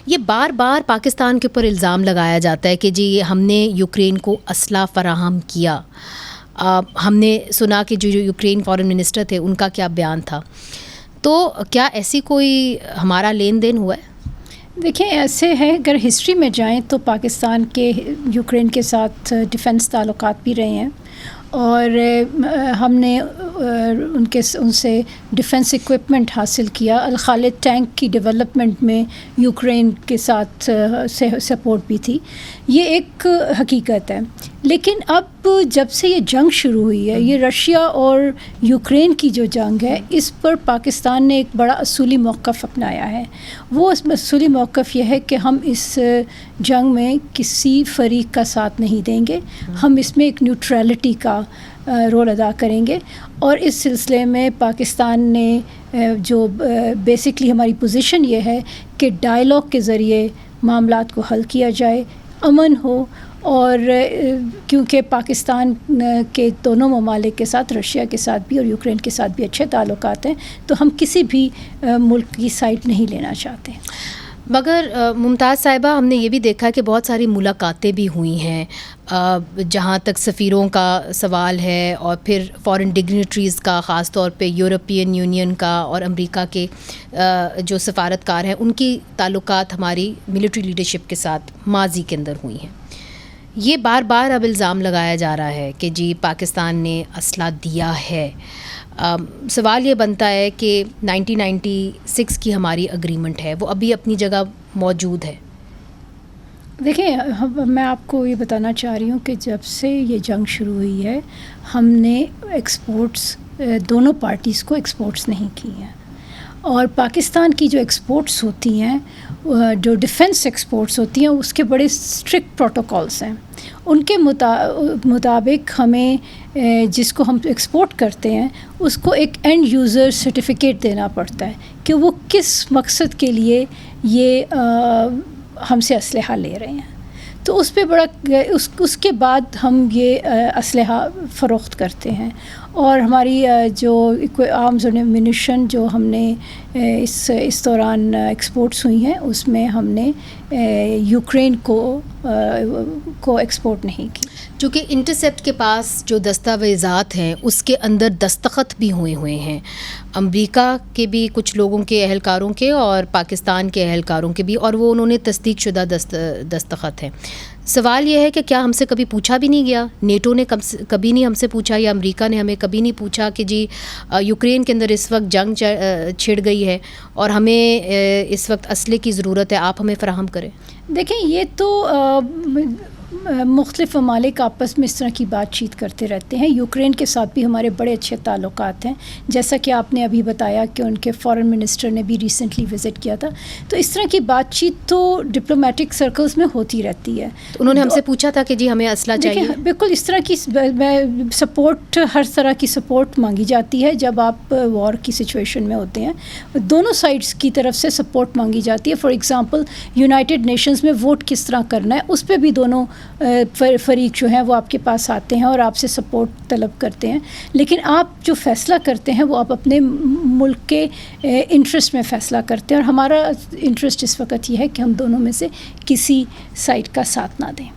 یہ بار بار پاکستان کے اوپر الزام لگایا جاتا ہے کہ جی ہم نے یوکرین کو اسلحہ فراہم کیا. ہم نے سنا کہ جو یوکرین فارن منسٹر تھے ان کا کیا بیان تھا. تو کیا ایسی کوئی ہمارا لین دین ہوا ہے؟ دیکھیں ایسے ہے، اگر ہسٹری میں جائیں تو پاکستان کے یوکرین کے ساتھ ڈیفنس تعلقات بھی رہے ہیں، اور ہم نے ان سے ڈیفنس ایکوپمنٹ حاصل کیا. الخالد ٹینک کی ڈیولپمنٹ میں یوکرین کے ساتھ سپورٹ بھی تھی. یہ ایک حقیقت ہے. لیکن اب جب سے یہ جنگ شروع ہوئی ہے، یہ رشیا اور یوکرین کی جو جنگ ہے، اس پر پاکستان نے ایک بڑا اصولی موقف اپنایا ہے. وہ اصولی موقف یہ ہے کہ ہم اس جنگ میں کسی فریق کا ساتھ نہیں دیں گے، ہم اس میں ایک نیوٹرلٹی کا رول ادا کریں گے. اور اس سلسلے میں پاکستان نے جو بیسکلی ہماری پوزیشن یہ ہے کہ ڈائلاگ کے ذریعے معاملات کو حل کیا جائے، امن ہو. اور کیونکہ پاکستان کے دونوں ممالک کے ساتھ، رشیا کے ساتھ بھی اور یوکرین کے ساتھ بھی اچھے تعلقات ہیں، تو ہم کسی بھی ملک کی سائڈ نہیں لینا چاہتے. مگر ممتاز صاحبہ، ہم نے یہ بھی دیکھا کہ بہت ساری ملاقاتیں بھی ہوئی ہیں، جہاں تک سفیروں کا سوال ہے اور پھر فارن ڈگنیٹریز کا، خاص طور پہ یورپین یونین کا اور امریکہ کے جو سفارتکار ہیں، ان کی تعلقات ہماری ملٹری لیڈرشپ کے ساتھ ماضی کے اندر ہوئی ہیں. یہ بار بار اب الزام لگایا جا رہا ہے کہ جی پاکستان نے اسلحہ دیا ہے. سوال یہ بنتا ہے کہ 1996 کی ہماری اگریمنٹ ہے، وہ ابھی اپنی جگہ موجود ہے. دیکھیں میں آپ کو یہ بتانا چاہ رہی ہوں کہ جب سے یہ جنگ شروع ہوئی ہے، ہم نے ایکسپورٹس دونوں پارٹیز کو ایکسپورٹس نہیں کی ہیں. اور پاکستان کی جو ایکسپورٹس ہوتی ہیں، جو ڈیفنس ایکسپورٹس ہوتی ہیں، اس کے بڑے اسٹرکٹ پروٹوکالس ہیں. ان کے مطابق ہمیں جس کو ہم ایکسپورٹ کرتے ہیں اس کو ایک اینڈ یوزر سرٹیفکیٹ دینا پڑتا ہے کہ وہ کس مقصد کے لیے یہ ہم سے اسلحہ لے رہے ہیں. تو اس پہ بڑا اس کے بعد ہم یہ اسلحہ فروخت کرتے ہیں. اور ہماری جو آرمز اور میونیشن جو ہم نے اس دوران ایکسپورٹس ہوئی ہیں، اس میں ہم نے یوکرین کو ایکسپورٹ نہیں کی. چونکہ انٹرسیپٹ کے پاس جو دستاویزات ہیں اس کے اندر دستخط بھی ہوئے ہیں، امریکہ کے بھی کچھ لوگوں کے، اہلکاروں کے، اور پاکستان کے اہلکاروں کے بھی، اور وہ انہوں نے تصدیق شدہ دستخط ہیں. سوال یہ ہے کہ کیا ہم سے کبھی پوچھا بھی نہیں گیا؟ نیٹو نے کبھی نہیں ہم سے پوچھا، یا امریکہ نے ہمیں کبھی نہیں پوچھا کہ جی یوکرین کے اندر اس وقت جنگ چھڑ گئی ہے اور ہمیں اس وقت اسلحے کی ضرورت ہے، آپ ہمیں فراہم کریں؟ دیکھیں یہ تو مختلف ممالک آپس میں اس طرح کی بات چیت کرتے رہتے ہیں. یوکرین کے ساتھ بھی ہمارے بڑے اچھے تعلقات ہیں، جیسا کہ آپ نے ابھی بتایا کہ ان کے فارن منسٹر نے بھی ریسنٹلی وزٹ کیا تھا. تو اس طرح کی بات چیت تو ڈپلومیٹک سرکلز میں ہوتی رہتی ہے. انہوں نے ہم سے پوچھا تھا کہ جی ہمیں اسلحہ چاہیے. بالکل اس طرح کی سپورٹ، ہر طرح کی سپورٹ مانگی جاتی ہے جب آپ وار کی سچویشن میں ہوتے ہیں. دونوں سائڈس کی طرف سے سپورٹ مانگی جاتی ہے. فار ایگزامپل یونائٹڈ نیشنز میں ووٹ کس طرح کرنا ہے، اس پہ بھی دونوں فریق جو ہیں وہ آپ کے پاس آتے ہیں اور آپ سے سپورٹ طلب کرتے ہیں. لیکن آپ جو فیصلہ کرتے ہیں وہ آپ اپنے ملک کے انٹرسٹ میں فیصلہ کرتے ہیں، اور ہمارا انٹرسٹ اس وقت یہ ہے کہ ہم دونوں میں سے کسی سائڈ کا ساتھ نہ دیں.